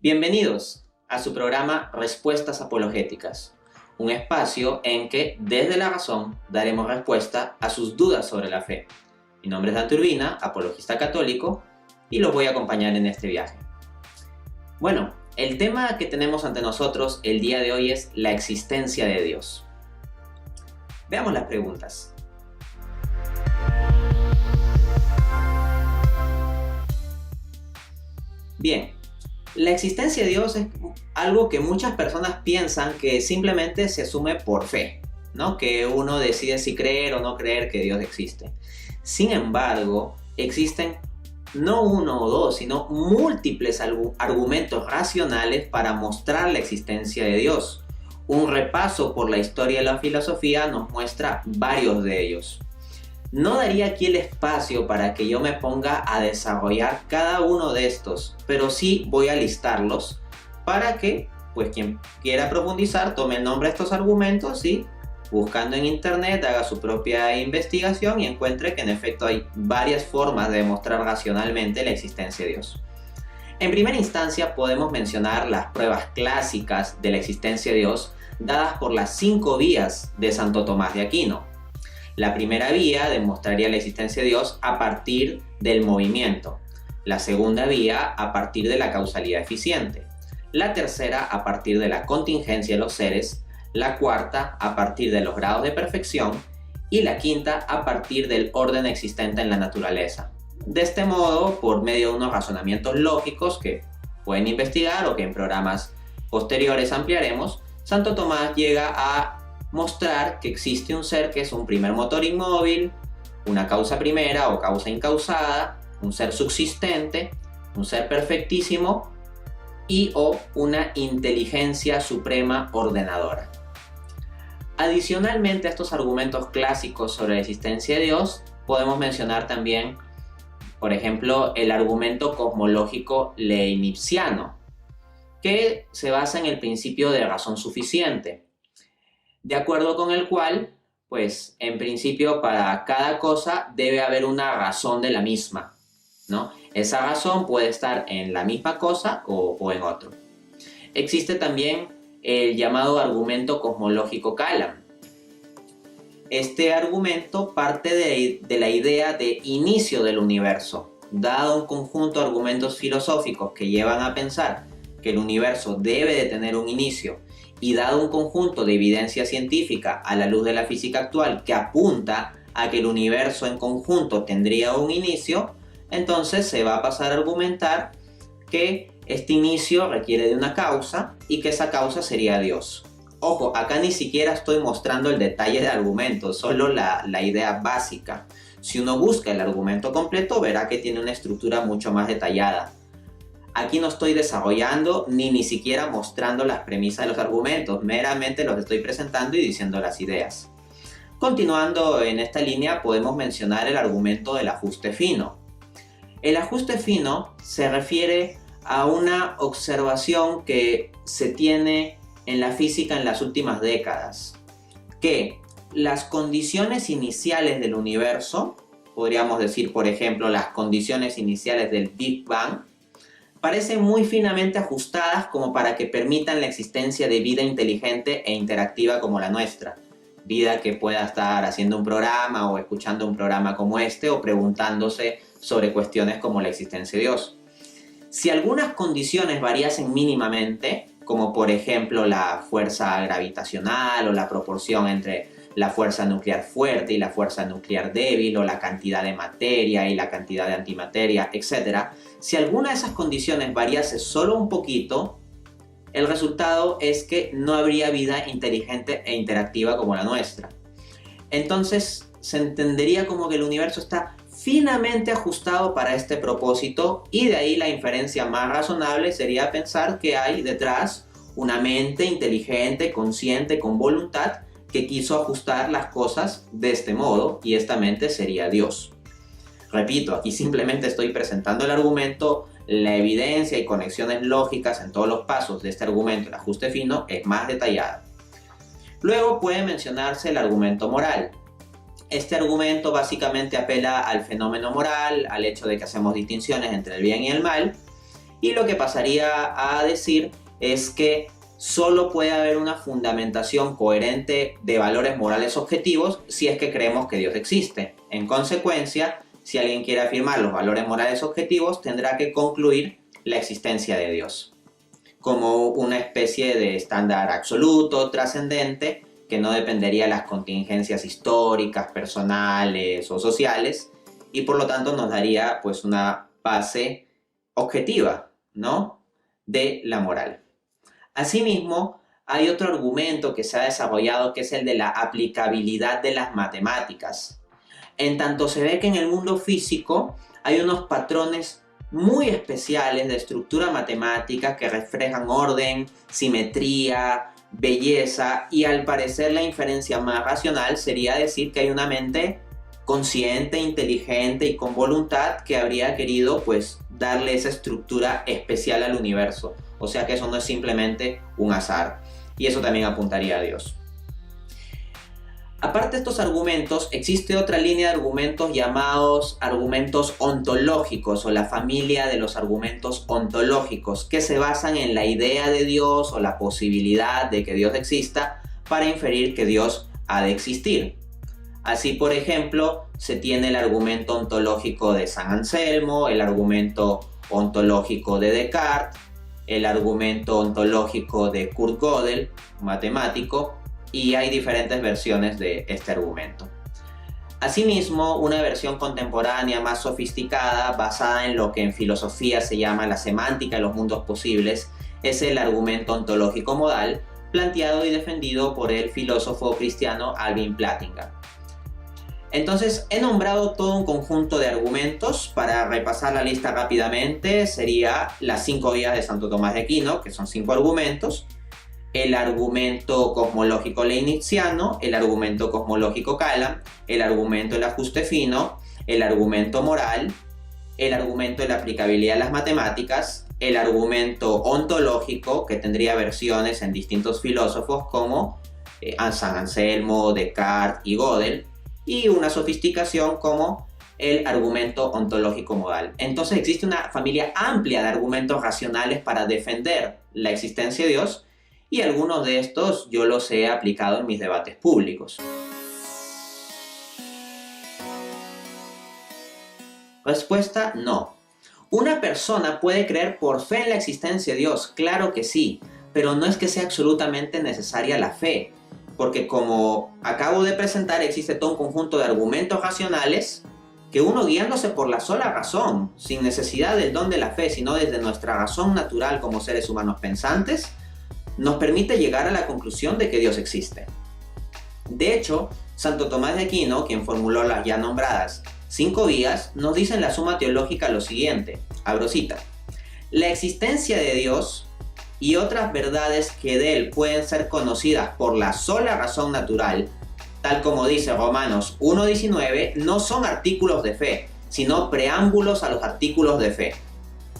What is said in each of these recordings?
Bienvenidos a su programa Respuestas Apologéticas, un espacio en que desde la razón daremos respuesta a sus dudas sobre la fe. Mi nombre es Dante Urbina, apologista católico, y los voy a acompañar en este viaje. Bueno, el tema que tenemos ante nosotros el día de hoy es la existencia de Dios. Veamos las preguntas. Bien, la existencia de Dios es algo que muchas personas piensan que simplemente se asume por fe, ¿no? Que uno decide si creer o no creer que Dios existe. Sin embargo, existen no uno o dos, sino múltiples argumentos racionales para mostrar la existencia de Dios. Un repaso por la historia de la filosofía nos muestra varios de ellos. No daría aquí el espacio para que yo me ponga a desarrollar cada uno de estos, pero sí voy a listarlos para que, pues, quien quiera profundizar tome el nombre de estos argumentos y, buscando en internet, haga su propia investigación y encuentre que en efecto hay varias formas de demostrar racionalmente la existencia de Dios. En primera instancia podemos mencionar las pruebas clásicas de la existencia de Dios dadas por las 5 vías de Santo Tomás de Aquino. La primera vía demostraría la existencia de Dios a partir del movimiento. La segunda vía a partir de la causalidad eficiente. La tercera a partir de la contingencia de los seres. La cuarta a partir de los grados de perfección. Y la quinta a partir del orden existente en la naturaleza. De este modo, por medio de unos razonamientos lógicos que pueden investigar o que en programas posteriores ampliaremos, Santo Tomás llega a mostrar que existe un ser que es un primer motor inmóvil, una causa primera o causa incausada, un ser subsistente, un ser perfectísimo y o una inteligencia suprema ordenadora. Adicionalmente a estos argumentos clásicos sobre la existencia de Dios, podemos mencionar también, por ejemplo, el argumento cosmológico leibniziano, que se basa en el principio de razón suficiente, de acuerdo con el cual, pues, en principio para cada cosa debe haber una razón de la misma, ¿no? Esa razón puede estar en la misma cosa o en otro. Existe también el llamado argumento cosmológico Kalam. Este argumento parte de la idea de inicio del universo, dado un conjunto de argumentos filosóficos que llevan a pensar que el universo debe de tener un inicio, y dado un conjunto de evidencia científica a la luz de la física actual que apunta a que el universo en conjunto tendría un inicio, entonces se va a pasar a argumentar que este inicio requiere de una causa y que esa causa sería Dios. Ojo, acá ni siquiera estoy mostrando el detalle del argumento, solo la idea básica. Si uno busca el argumento completo, verá que tiene una estructura mucho más detallada. Aquí no estoy desarrollando ni siquiera mostrando las premisas de los argumentos, meramente los estoy presentando y diciendo las ideas. Continuando en esta línea, podemos mencionar el argumento del ajuste fino. El ajuste fino se refiere a una observación que se tiene en la física en las últimas décadas, que las condiciones iniciales del universo, podríamos decir por ejemplo las condiciones iniciales del Big Bang, parecen muy finamente ajustadas como para que permitan la existencia de vida inteligente e interactiva como la nuestra. Vida que pueda estar haciendo un programa o escuchando un programa como este o preguntándose sobre cuestiones como la existencia de Dios. Si algunas condiciones variasen mínimamente, como por ejemplo la fuerza gravitacional o la proporción entre la fuerza nuclear fuerte y la fuerza nuclear débil, o la cantidad de materia y la cantidad de antimateria, etc. Si alguna de esas condiciones variase solo un poquito, el resultado es que no habría vida inteligente e interactiva como la nuestra. Entonces se entendería como que el universo está finamente ajustado para este propósito, y de ahí la inferencia más razonable sería pensar que hay detrás una mente inteligente, consciente, con voluntad, que quiso ajustar las cosas de este modo, y esta mente sería Dios. Repito, aquí simplemente estoy presentando el argumento, la evidencia y conexiones lógicas en todos los pasos de este argumento, el ajuste fino, es más detallada. Luego puede mencionarse el argumento moral. Este argumento básicamente apela al fenómeno moral, al hecho de que hacemos distinciones entre el bien y el mal, y lo que pasaría a decir es que solo puede haber una fundamentación coherente de valores morales objetivos si es que creemos que Dios existe. En consecuencia, si alguien quiere afirmar los valores morales objetivos, tendrá que concluir la existencia de Dios como una especie de estándar absoluto, trascendente, que no dependería de las contingencias históricas, personales o sociales, y por lo tanto nos daría pues una base objetiva, ¿no?, de la moral. Asimismo, hay otro argumento que se ha desarrollado que es el de la aplicabilidad de las matemáticas. En tanto se ve que en el mundo físico hay unos patrones muy especiales de estructura matemática que reflejan orden, simetría, belleza, y al parecer la inferencia más racional sería decir que hay una mente consciente, inteligente y con voluntad que habría querido pues darle esa estructura especial al universo. O sea que eso no es simplemente un azar, y eso también apuntaría a Dios. Aparte de estos argumentos, existe otra línea de argumentos llamados argumentos ontológicos o la familia de los argumentos ontológicos, que se basan en la idea de Dios o la posibilidad de que Dios exista para inferir que Dios ha de existir. Así, por ejemplo, se tiene el argumento ontológico de San Anselmo, el argumento ontológico de Descartes, el argumento ontológico de Kurt Gödel, matemático, y hay diferentes versiones de este argumento. Asimismo, una versión contemporánea más sofisticada, basada en lo que en filosofía se llama la semántica de los mundos posibles, es el argumento ontológico modal, planteado y defendido por el filósofo cristiano Alvin Plantinga. Entonces, he nombrado todo un conjunto de argumentos. Para repasar la lista rápidamente, sería las 5 vías de Santo Tomás de Aquino, que son 5 argumentos, el argumento cosmológico leibniziano, el argumento cosmológico Kalam, el argumento del ajuste fino, el argumento moral, el argumento de la aplicabilidad de las matemáticas, el argumento ontológico, que tendría versiones en distintos filósofos como San Anselmo, Descartes y Gödel, y una sofisticación como el argumento ontológico modal. Entonces existe una familia amplia de argumentos racionales para defender la existencia de Dios, y algunos de estos yo los he aplicado en mis debates públicos. Respuesta: no. ¿Una persona puede creer por fe en la existencia de Dios? Claro que sí, pero no es que sea absolutamente necesaria la fe, porque como acabo de presentar, existe todo un conjunto de argumentos racionales que uno, guiándose por la sola razón, sin necesidad del don de la fe, sino desde nuestra razón natural como seres humanos pensantes, nos permite llegar a la conclusión de que Dios existe. De hecho, Santo Tomás de Aquino, quien formuló las ya nombradas 5 vías, nos dice en la Suma Teológica lo siguiente, abro cita: la existencia de Dios y otras verdades que de él pueden ser conocidas por la sola razón natural, tal como dice Romanos 1:19, no son artículos de fe, sino preámbulos a los artículos de fe.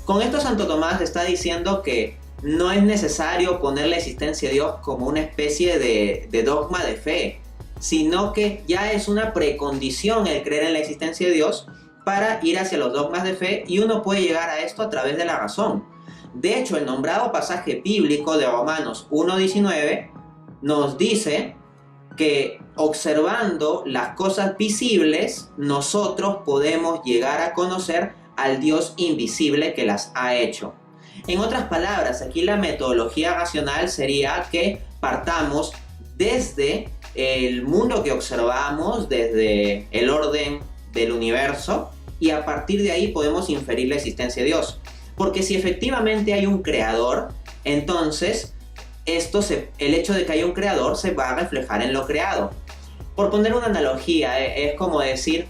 Con esto Santo Tomás está diciendo que no es necesario poner la existencia de Dios como una especie de dogma de fe, sino que ya es una precondición el creer en la existencia de Dios para ir hacia los dogmas de fe, y uno puede llegar a esto a través de la razón. De hecho, el nombrado pasaje bíblico de Romanos 1:19 nos dice que observando las cosas visibles, nosotros podemos llegar a conocer al Dios invisible que las ha hecho. En otras palabras, aquí la metodología racional sería que partamos desde el mundo que observamos, desde el orden del universo, y a partir de ahí podemos inferir la existencia de Dios. Porque si efectivamente hay un creador, entonces el hecho de que haya un creador se va a reflejar en lo creado. Por poner una analogía, es como decir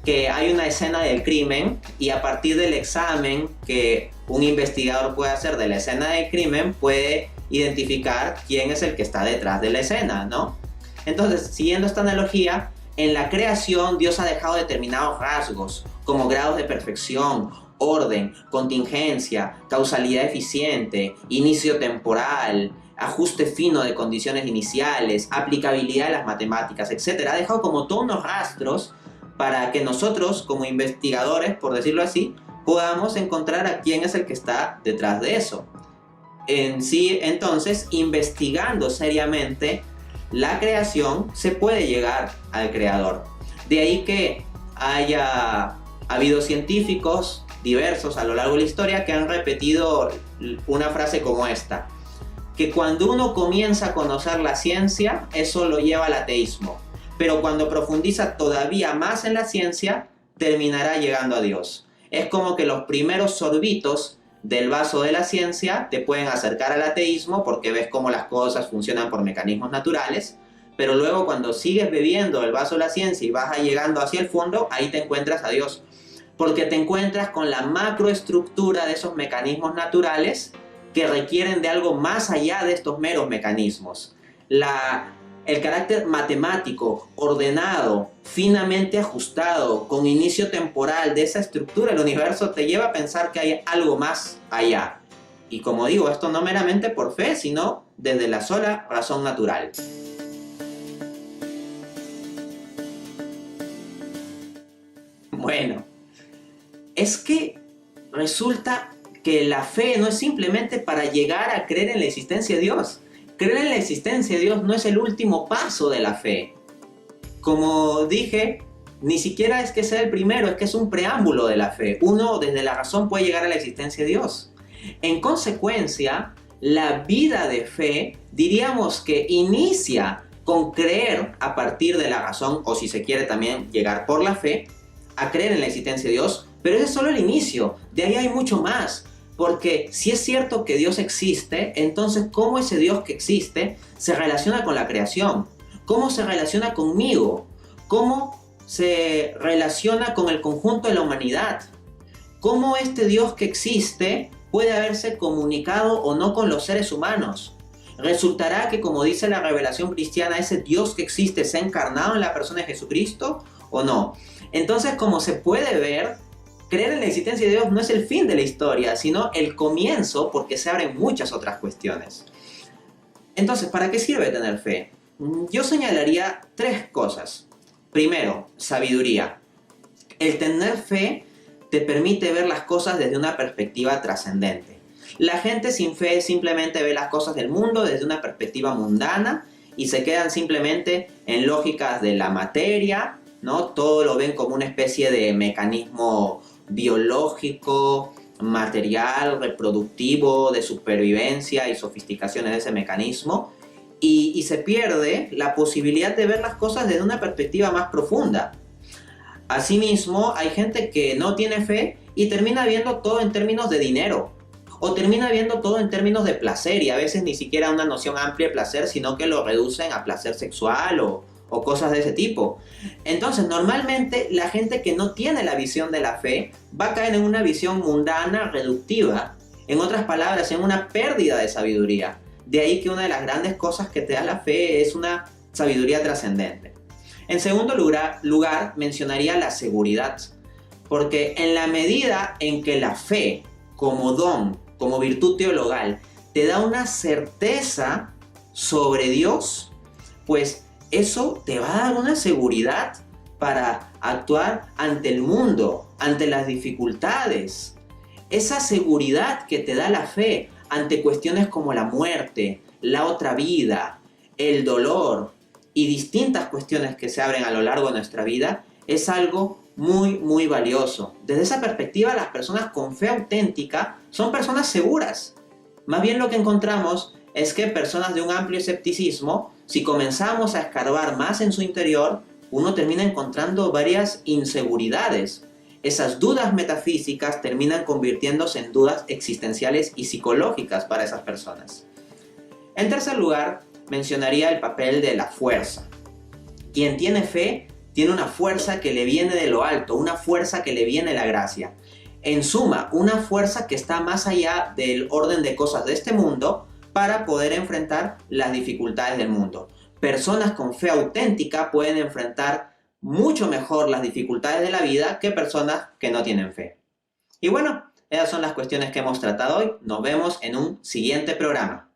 que hay una escena del crimen, y a partir del examen que un investigador puede hacer de la escena del crimen, puede identificar quién es el que está detrás de la escena, ¿no? Entonces, siguiendo esta analogía, en la creación Dios ha dejado determinados rasgos, como grados de perfección, orden, contingencia, causalidad eficiente, inicio temporal, ajuste fino de condiciones iniciales, aplicabilidad de las matemáticas, etc. Ha dejado como todos unos rastros para que nosotros, como investigadores, por decirlo así, podamos encontrar a quién es el que está detrás de eso. En sí, entonces, investigando seriamente la creación, se puede llegar al creador. De ahí que haya habido científicos diversos a lo largo de la historia que han repetido una frase como esta, que cuando uno comienza a conocer la ciencia, eso lo lleva al ateísmo, pero cuando profundiza todavía más en la ciencia, terminará llegando a Dios. Es como que los primeros sorbitos del vaso de la ciencia te pueden acercar al ateísmo porque ves cómo las cosas funcionan por mecanismos naturales, pero luego cuando sigues bebiendo el vaso de la ciencia y vas llegando hacia el fondo, ahí te encuentras a Dios, porque te encuentras con la macroestructura de esos mecanismos naturales que requieren de algo más allá de estos meros mecanismos. El carácter matemático, ordenado, finamente ajustado, con inicio temporal de esa estructura del universo te lleva a pensar que hay algo más allá. Y como digo, esto no meramente por fe, sino desde la sola razón natural. Bueno, es que resulta que la fe no es simplemente para llegar a creer en la existencia de Dios. Creer en la existencia de Dios no es el último paso de la fe. Como dije, ni siquiera es que sea el primero, es que es un preámbulo de la fe. Uno desde la razón puede llegar a la existencia de Dios. En consecuencia, la vida de fe diríamos que inicia con creer a partir de la razón, o si se quiere también llegar por la fe, a creer en la existencia de Dios, pero ese es solo el inicio, de ahí hay mucho más, porque si es cierto que Dios existe, entonces ¿cómo ese Dios que existe se relaciona con la creación? ¿Cómo se relaciona conmigo? ¿Cómo se relaciona con el conjunto de la humanidad? ¿Cómo este Dios que existe puede haberse comunicado o no con los seres humanos? ¿Resultará que, como dice la revelación cristiana, ese Dios que existe se ha encarnado en la persona de Jesucristo o no? Entonces, como se puede ver, creer en la existencia de Dios no es el fin de la historia, sino el comienzo, porque se abren muchas otras cuestiones. Entonces, ¿para qué sirve tener fe? Yo señalaría 3 cosas. Primero, sabiduría. El tener fe te permite ver las cosas desde una perspectiva trascendente. La gente sin fe simplemente ve las cosas del mundo desde una perspectiva mundana y se quedan simplemente en lógicas de la materia, ¿no? Todo lo ven como una especie de mecanismo biológico, material, reproductivo, de supervivencia y sofisticaciones de ese mecanismo, y se pierde la posibilidad de ver las cosas desde una perspectiva más profunda. Asimismo, hay gente que no tiene fe y termina viendo todo en términos de dinero, o termina viendo todo en términos de placer, y a veces ni siquiera una noción amplia de placer, sino que lo reducen a placer sexual o cosas de ese tipo. Entonces, normalmente la gente que no tiene la visión de la fe va a caer en una visión mundana, reductiva, en otras palabras, en una pérdida de sabiduría. De ahí que una de las grandes cosas que te da la fe es una sabiduría trascendente. En segundo lugar, mencionaría la seguridad, porque en la medida en que la fe, como don, como virtud teologal, te da una certeza sobre Dios, pues eso te va a dar una seguridad para actuar ante el mundo, ante las dificultades. Esa seguridad que te da la fe ante cuestiones como la muerte, la otra vida, el dolor y distintas cuestiones que se abren a lo largo de nuestra vida, es algo muy, muy valioso. Desde esa perspectiva, las personas con fe auténtica son personas seguras. Más bien lo que encontramos es que personas de un amplio escepticismo, si comenzamos a escarbar más en su interior, uno termina encontrando varias inseguridades. Esas dudas metafísicas terminan convirtiéndose en dudas existenciales y psicológicas para esas personas. En tercer lugar, mencionaría el papel de la fuerza. Quien tiene fe tiene una fuerza que le viene de lo alto, una fuerza que le viene de la gracia. En suma, una fuerza que está más allá del orden de cosas de este mundo para poder enfrentar las dificultades del mundo. Personas con fe auténtica pueden enfrentar mucho mejor las dificultades de la vida que personas que no tienen fe. Y bueno, esas son las cuestiones que hemos tratado hoy. Nos vemos en un siguiente programa.